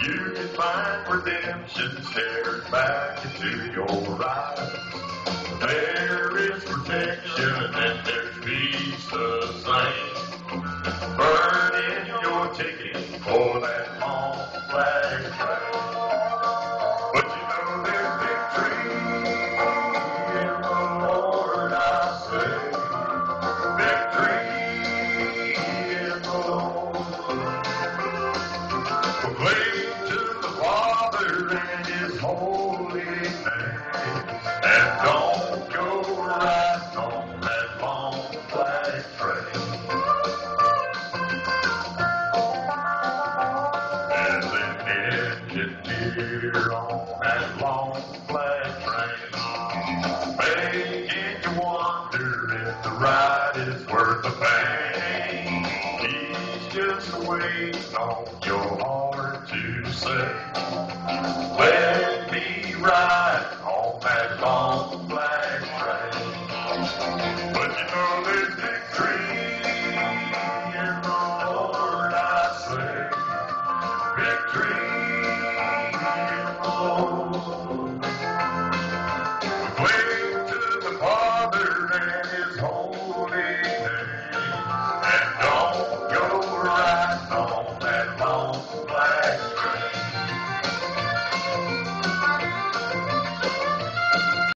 You can find redemption stared back into your eyes. There is protection and there's peace the same. Burn in your ticket for that long flag train. But you know there's victory in the Lord, I say. Victory in the Lord. Proclaim to the Father and His holy name. And don't go riding on that long flag train. As an engineer on that long flag train, making you wonder if the ride is worth the pain. He's just waiting on your heart to say, let me ride on that long flag train. But you know